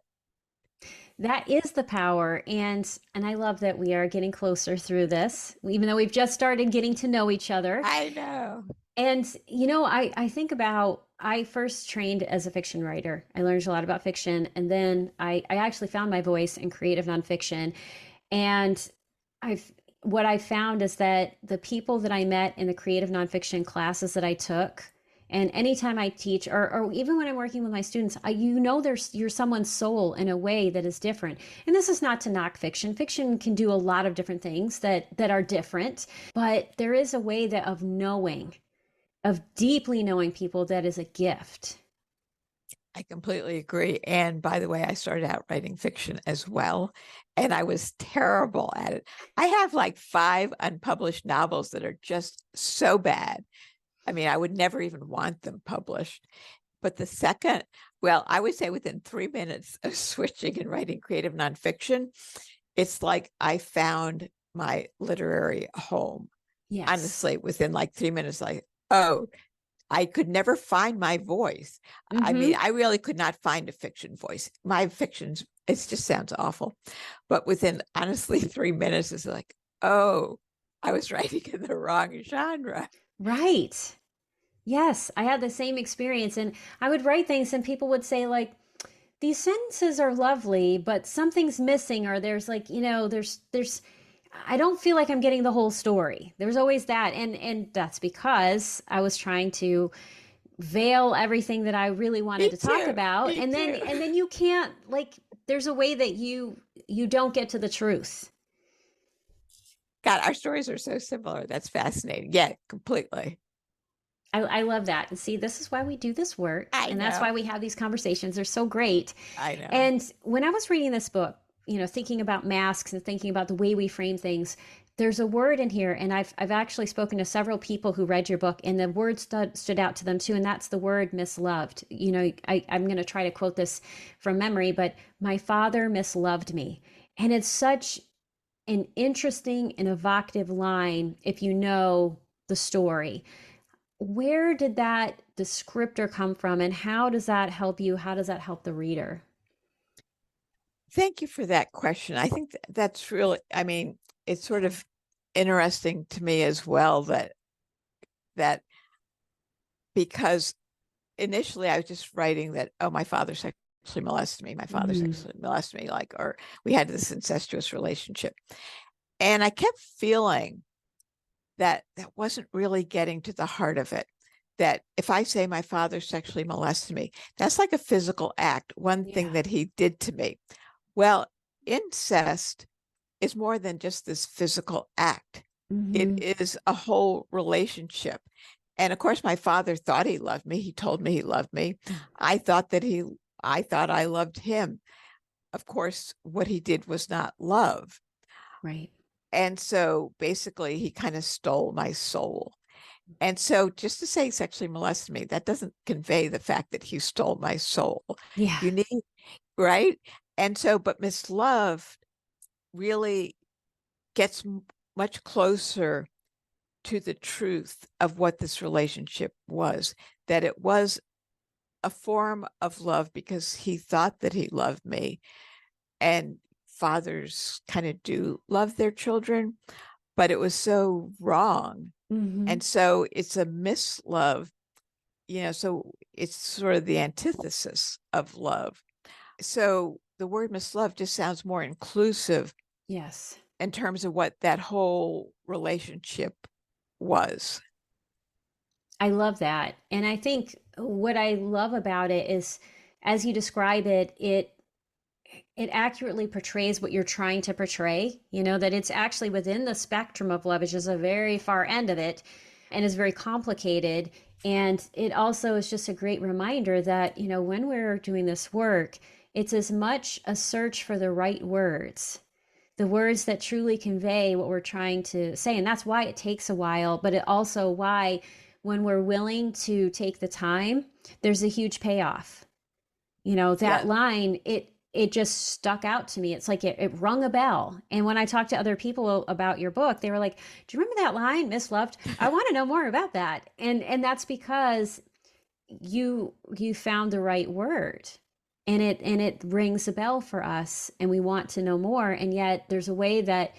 A: That is the power. And I love that we are getting closer through this, even though we've just started getting to know each other.
B: I know.
A: And, I think about, I first trained as a fiction writer. I learned a lot about fiction. And then I actually found my voice in creative nonfiction. And what I found is that the people that I met in the creative nonfiction classes that I took, and anytime I teach, or even when I'm working with my students, you're someone's soul in a way that is different. And this is not to knock fiction. Fiction can do a lot of different things that are different, but there is a way that of deeply knowing people that is a gift.
B: I completely agree. And by the way, I started out writing fiction as well, and I was terrible at it. I have like 5 unpublished novels that are just so bad. I mean, I would never even want them published. But I would say within 3 minutes of switching and writing creative nonfiction, it's like I found my literary home.
A: Yes.
B: Honestly, within like 3 minutes, like, oh, I could never find my voice.
A: Mm-hmm.
B: I mean, I really could not find a fiction voice. My fictions, it just sounds awful. But within, honestly, 3 minutes, it's like, oh, I was writing in the wrong genre.
A: Right. Yes, I had the same experience. And I would write things, and people would say, like, these sentences are lovely, but something's missing, or there's like, I don't feel like I'm getting the whole story. There's always that. And that's because I was trying to veil everything that I really wanted to talk about. And then you can't, like, there's a way that you don't get to the truth.
B: God, our stories are so similar. That's fascinating. Yeah, completely.
A: I love that. And see, this is why we do this work.
B: I
A: And that's
B: know.
A: why we have these conversations. They're so great.
B: I know.
A: And when I was reading this book, thinking about masks and thinking about the way we frame things, there's a word in here. And I've actually spoken to several people who read your book, and the word stood out to them too. And that's the word misloved. I'm going to try to quote this from memory, but my father misloved me. And it's such an interesting and evocative line if you know the story. Where did that descriptor come from, and how does that help you? How does that help the reader?
B: Thank you for that question. I think that's really, I mean, it's sort of interesting to me as well that because initially I was just writing that, oh, my father sexually molested me. My father sexually molested me, or we had this incestuous relationship. And I kept feeling that wasn't really getting to the heart of it. That if I say my father sexually molested me, that's like a physical act, one thing that he did to me. Well, incest is more than just this physical act. It is a whole relationship. And of course, my father thought he loved me. He told me he loved me. I thought I loved him. Of course, what he did was not love.
A: Right.
B: And so basically, he kind of stole my soul. And so just to say sexually molested me, that doesn't convey the fact that he stole my soul.
A: Yeah.
B: You need, right? And so, but misloved really gets much closer to the truth of what this relationship was, that it was a form of love because he thought that he loved me. And fathers kind of do love their children, but it was so wrong. And so it's a mislove, so it's sort of the antithesis of love. So the word mislove just sounds more inclusive.
A: Yes.
B: In terms of what that whole relationship was.
A: I love that. And I think what I love about it is, as you describe it, it accurately portrays what you're trying to portray, that it's actually within the spectrum of love, which is a very far end of it and is very complicated. And it also is just a great reminder that, when we're doing this work, it's as much a search for the right words, the words that truly convey what we're trying to say. And that's why it takes a while, but it also why when we're willing to take the time, there's a huge payoff. That
B: Yeah.
A: line, it just stuck out to me. It's like it rung a bell. And when I talked to other people about your book, they were like, "Do you remember that line, Miss Loved? I want to know more about that." And that's because you found the right word. And it rings a bell for us, and we want to know more. And yet there's a way that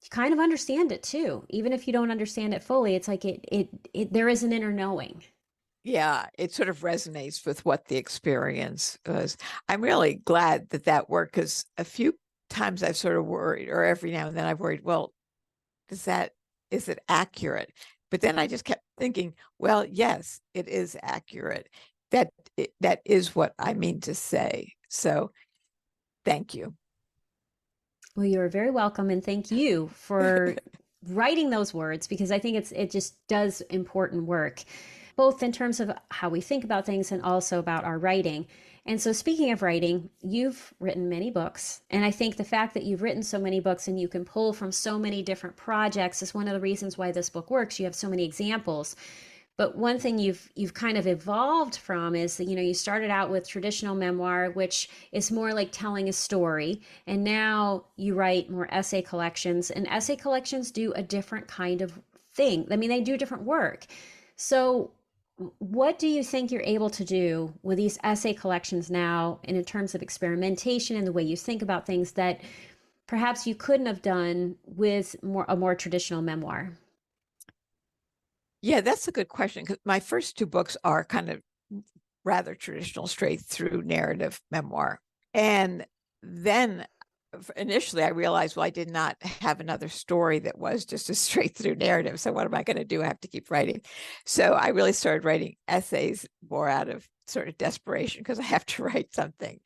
A: you kind of understand it too. Even if you don't understand it fully, it's like there is an inner knowing.
B: Yeah, it sort of resonates with what the experience was. I'm really glad that worked, because a few times I've sort of worried, or every now and then I've worried, well, is it accurate? But then I just kept thinking, well, yes, it is accurate. That is what I mean to say. So thank you.
A: Well, you're very welcome, and thank you for writing those words, because I think it just does important work, both in terms of how we think about things and also about our writing. And so, speaking of writing, you've written many books, and I think the fact that you've written so many books and you can pull from so many different projects is one of the reasons why this book works. You have so many examples. But one thing you've kind of evolved from is that, you started out with traditional memoir, which is more like telling a story, and now you write more essay collections, and essay collections do a different kind of thing. I mean, they do different work. So what do you think you're able to do with these essay collections now, and in terms of experimentation and the way you think about things, that perhaps you couldn't have done with a more traditional memoir?
B: Yeah, that's a good question, because my first two books are kind of rather traditional, straight through narrative memoir. And then initially I realized, well, I did not have another story that was just a straight through narrative. So what am I going to do? I have to keep writing. So I really started writing essays more out of sort of desperation, because I have to write something.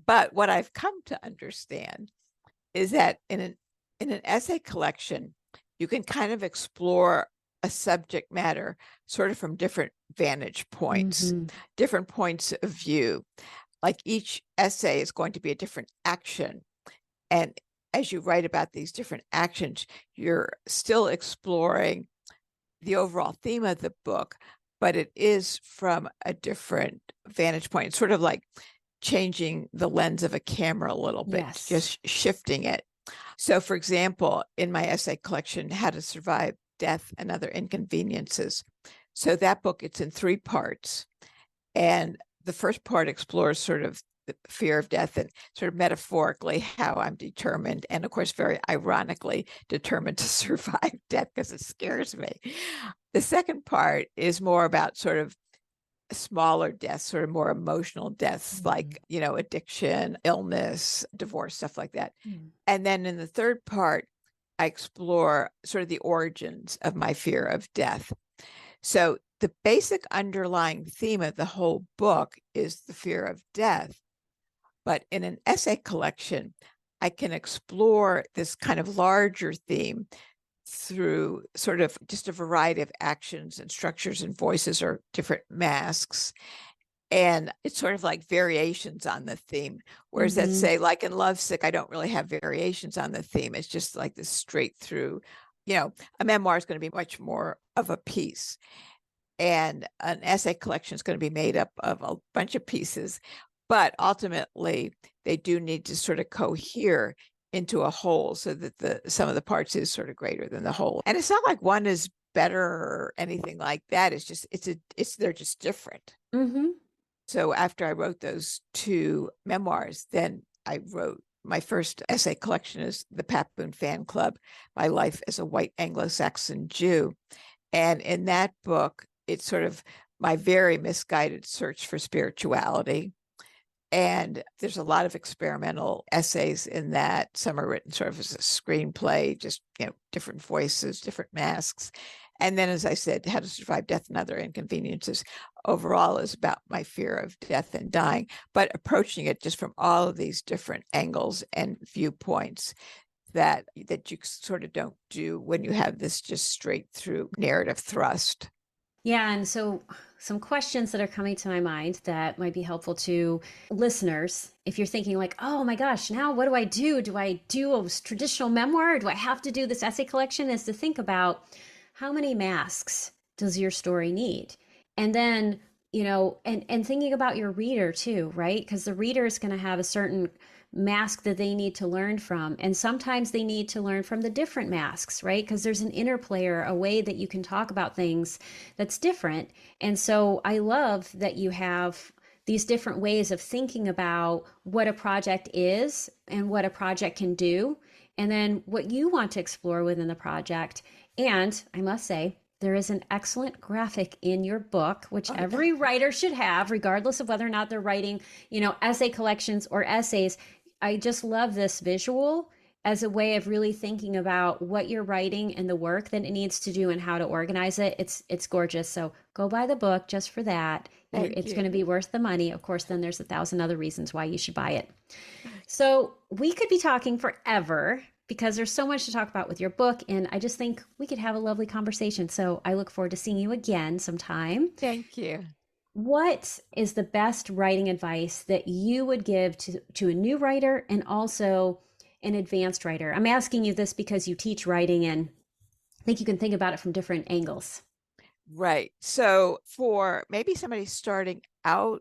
B: But what I've come to understand is that in an essay collection, you can kind of explore a subject matter sort of from different vantage points, different points of view. Like each essay is going to be a different action. And as you write about these different actions, you're still exploring the overall theme of the book, but it is from a different vantage point. It's sort of like changing the lens of a camera a little bit,
A: Yes.
B: just shifting it. So, for example, in my essay collection, How to Survive Death and Other Inconveniences. So that book, it's in 3 parts. And the first part explores sort of the fear of death, and sort of metaphorically how I'm determined, and of course, very ironically, determined to survive death, because it scares me. The second part is more about sort of smaller deaths, sort of more emotional deaths, like, addiction, illness, divorce, stuff like that. And then in the third part, I explore sort of the origins of my fear of death. So the basic underlying theme of the whole book is the fear of death. But in an essay collection, I can explore this kind of larger theme through sort of just a variety of actions and structures and voices, or different masks. And it's sort of like variations on the theme. Whereas let's say, like in Lovesick, I don't really have variations on the theme. It's just like this straight through, a memoir is going to be much more of a piece. And an essay collection is going to be made up of a bunch of pieces. But ultimately, they do need to sort of cohere into a whole, so that the sum of the parts is sort of greater than the whole. And it's not like one is better or anything like that. It's just they're just different. So after I wrote those 2 memoirs, then I wrote my first essay collection, is the Pat Boone Fan Club, My Life as a White Anglo-Saxon Jew. And in that book, it's sort of my very misguided search for spirituality. And there's a lot of experimental essays in that. Some are written sort of as a screenplay, just, different voices, different masks. And then, as I said, How to Survive Death and Other Inconveniences overall is about my fear of death and dying, but approaching it just from all of these different angles and viewpoints that you sort of don't do when you have this just straight through narrative thrust.
A: Yeah, and so some questions that are coming to my mind that might be helpful to listeners. If you're thinking like, oh my gosh, now what do I do? Do I do a traditional memoir? Or do I have to do this essay collection? Is to think about, how many masks does your story need? And then, and thinking about your reader too, right? Because the reader is going to have a certain mask that they need to learn from. And sometimes they need to learn from the different masks, right? Because there's an interplay or a way that you can talk about things that's different. And so I love that you have these different ways of thinking about what a project is and what a project can do, and then what you want to explore within the project. And I must say, there is an excellent graphic in your book, which every writer should have, regardless of whether or not they're writing, essay collections or essays. I just love this visual as a way of really thinking about what you're writing and the work that it needs to do and how to organize it. It's gorgeous. So go buy the book just for that. It's going to be worth the money. Of course, then there's 1,000 other reasons why you should buy it. So we could be talking forever because there's so much to talk about with your book. And I just think we could have a lovely conversation. So I look forward to seeing you again sometime.
B: Thank you.
A: What is the best writing advice that you would give to a new writer and also an advanced writer? I'm asking you this because you teach writing and I think you can think about it from different angles.
B: Right. So for maybe somebody starting out,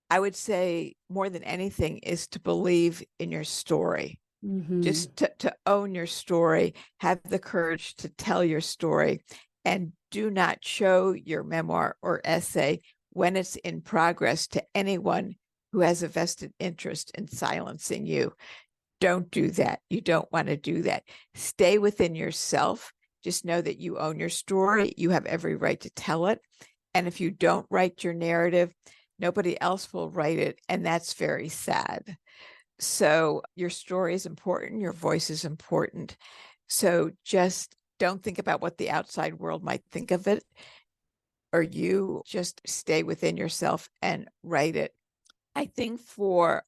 B: I would say more than anything is to believe in your story. Just to own your story, have the courage to tell your story, and do not show your memoir or essay when it's in progress to anyone who has a vested interest in silencing you. Don't do that. You don't want to do that. Stay within yourself. Just know that you own your story. You have every right to tell it. And if you don't write your narrative, nobody else will write it. And that's very sad. So your story is important. Your voice is important. So just don't think about what the outside world might think of it, or you just stay within yourself and write it. I think for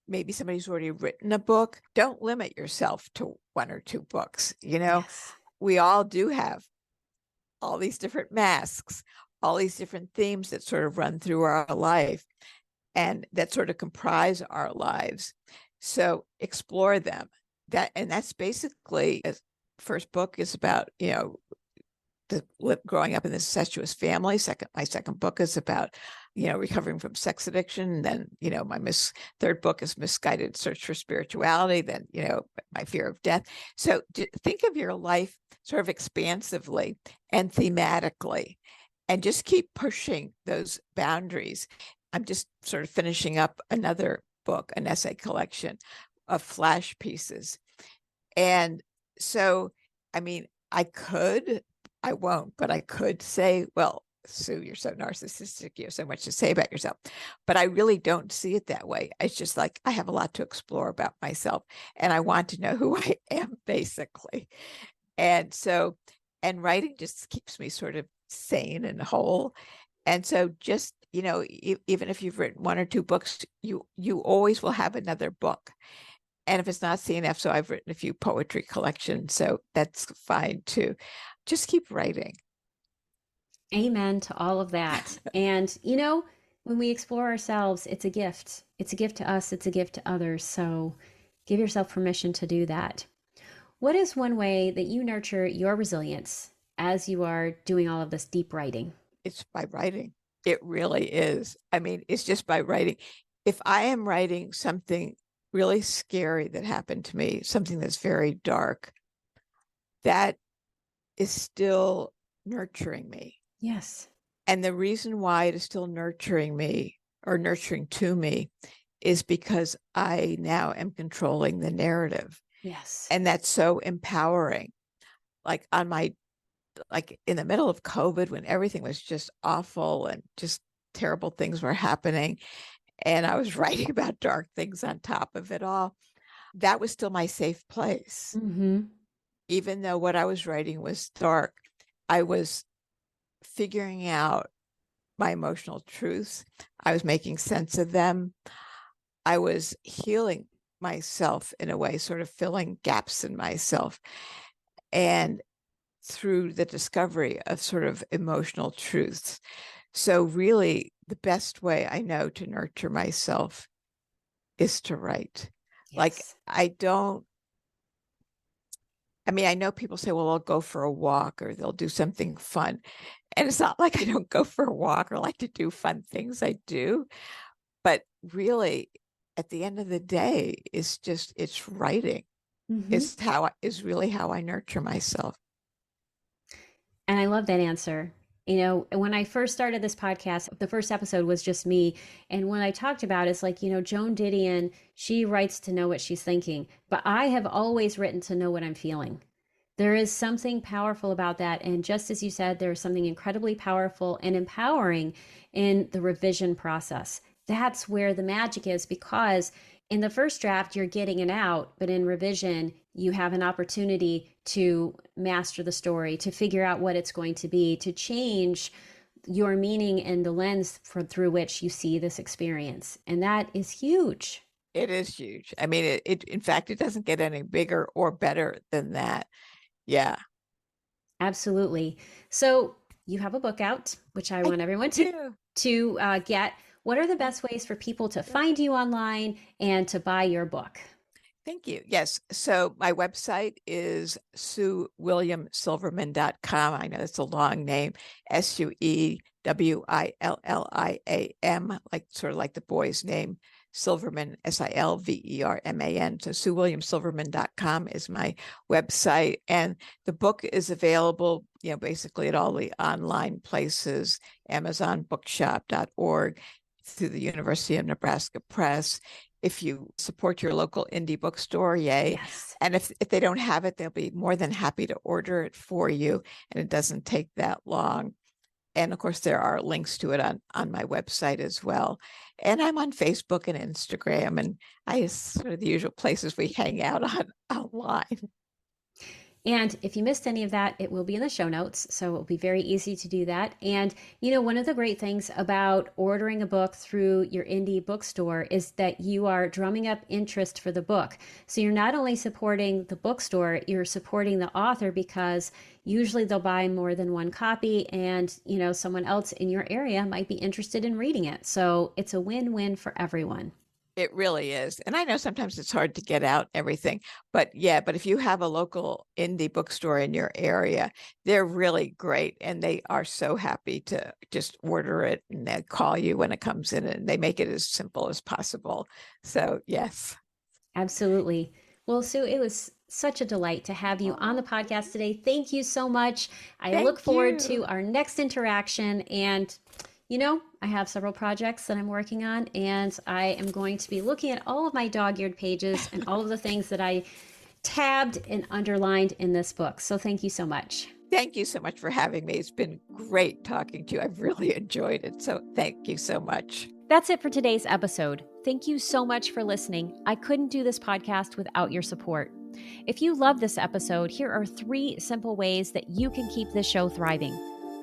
B: maybe somebody who's already written a book, don't limit yourself to 1 or 2 books.
A: Yes.
B: We all do have all these different masks, all these different themes that sort of run through our life and that sort of comprise our lives. So explore them. That's basically, the first book is about, growing up in this incestuous family. My second book is about, recovering from sex addiction. And then, my third book is Misguided Search for Spirituality. Then, my fear of death. So think of your life sort of expansively and thematically, and just keep pushing those boundaries. I'm just sort of finishing up another book, an essay collection of flash pieces. And so, I won't, but I could say, well, Sue, you're so narcissistic. You have so much to say about yourself. But I really don't see it that way. It's just like, I have a lot to explore about myself and I want to know who I am, basically. And so, and writing just keeps me sort of sane and whole. And so just, even if you've written 1 or 2 books, you always will have another book. And if it's not CNF, so I've written a few poetry collections, so that's fine too. Just keep writing.
A: Amen to all of that. And, when we explore ourselves, it's a gift. It's a gift to us, it's a gift to others. So give yourself permission to do that. What is one way that you nurture your resilience as you are doing all of this deep writing?
B: It's by writing. It really is. It's just by writing. If I am writing something really scary that happened to me, something that's very dark, that is still nurturing me.
A: Yes.
B: And the reason why it is still nurturing me or nurturing to me is because I now am controlling the narrative.
A: Yes.
B: And that's so empowering. Like in the middle of COVID, when everything was just awful and just terrible things were happening, and I was writing about dark things on top of it all, that was still my safe place. Even though what I was writing was dark, I was figuring out my emotional truths. I was making sense of them. I was healing myself in a way, sort of filling gaps in myself. And through the discovery of sort of emotional truths. So really, the best way I know to nurture myself is to write. Yes. Like, I know people say, well, I'll go for a walk or they'll do something fun. And it's not like I don't go for a walk or like to do fun things. I do. But really, at the end of the day, it's writing is really how I nurture myself.
A: And I love that answer. You know, when I first started this podcast, the first episode was just me. And when I talked about it, it's like, you know, Joan Didion, she writes to know what she's thinking, but I have always written to know what I'm feeling. There is something powerful about that. And just as you said, there's something incredibly powerful and empowering in the revision process. That's where the magic is, because in the first draft, you're getting it out, but in revision, you have an opportunity to master the story, to figure out what it's going to be, to change your meaning and the lens through which you see this experience. And that is huge.
B: It is huge. I mean, in fact, it doesn't get any bigger or better than that. Yeah.
A: Absolutely. So you have a book out, which I want everyone to get. What are the best ways for people to find you online and to buy your book?
B: Thank you. Yes. So my website is SueWilliamSilverman.com. I know it's a long name, SueWilliam, like sort of like the boy's name, Silverman, Silverman. So SueWilliamSilverman.com is my website. And the book is available, you know, basically at all the online places, AmazonBookshop.org, through the University of Nebraska Press. If you support your local indie bookstore, yay.
A: Yes.
B: And if they don't have it, they'll be more than happy to order it for you. And it doesn't take that long. And of course, there are links to it on my website as well. And I'm on Facebook and Instagram, and I sort of the usual places we hang out on online.
A: And if you missed any of that, it will be in the show notes. So it'll be very easy to do that. And, you know, one of the great things about ordering a book through your indie bookstore is that you are drumming up interest for the book. So you're not only supporting the bookstore, you're supporting the author, because usually they'll buy more than one copy, and, you know, someone else in your area might be interested in reading it. So it's a win-win for everyone.
B: It really is. And I know sometimes it's hard to get out everything, but if you have a local indie bookstore in your area, they're really great. And they are so happy to just order it, and they call you when it comes in, and they make it as simple as possible. So, yes.
A: Absolutely. Well, Sue, it was such a delight to have you on the podcast today. Thank you so much. I look forward to our next interaction. And you know, I have several projects that I'm working on, and I am going to be looking at all of my dog-eared pages and all of the things that I tabbed and underlined in this book. So thank you so much.
B: Thank you so much for having me. It's been great talking to you. I've really enjoyed it. So thank you so much.
A: That's it for today's episode. Thank you so much for listening. I couldn't do this podcast without your support. If you love this episode, here are 3 simple ways that you can keep this show thriving.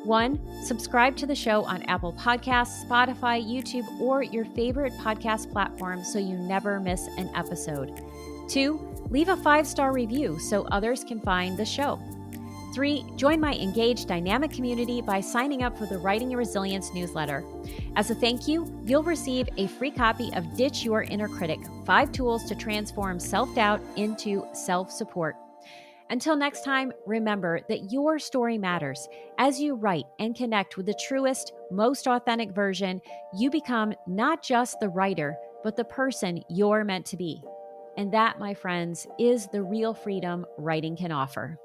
A: 1, subscribe to the show on Apple Podcasts, Spotify, YouTube, or your favorite podcast platform so you never miss an episode. 2, leave a 5-star review so others can find the show. 3, join my engaged dynamic community by signing up for the Writing Your Resilience newsletter. As a thank you, you'll receive a free copy of Ditch Your Inner Critic: 5 Tools to Transform Self-Doubt into Self-Support. Until next time, remember that your story matters. As you write and connect with the truest, most authentic version, you become not just the writer, but the person you're meant to be. And that, my friends, is the real freedom writing can offer.